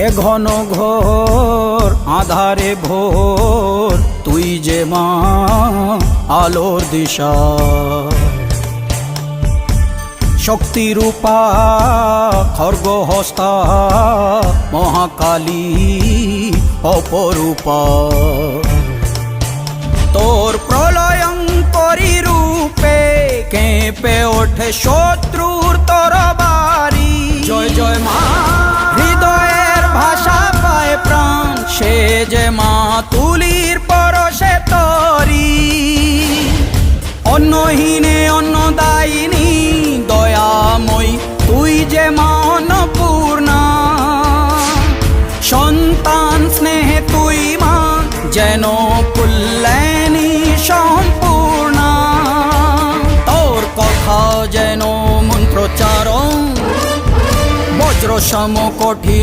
এ ঘন ঘোর আধারে ভোর তুই যে মা আলোর দিশা, শক্তিরূপা খর্গহস্তা মহাকালী অপরূপা। তোর প্রলয়ঙ্করী রূপে কেঁপে ওঠে শত্রুর তরবারি। জয় জয় মা, হৃদয়ের ভাষা পায় প্রাণ, সে যে মা তুলির পরশে তরি। অন্নহীনে অন্নদায়িনী দয়াময়ী, তুই যে মা অন্নপূর্ণা। সন্তান স্নেহে তুই মা যেন কল্যাণী সম্পূর্ণা। তোর কথা যেন মন্ত্রোচ্চারণ, বজ্র সম কঠিন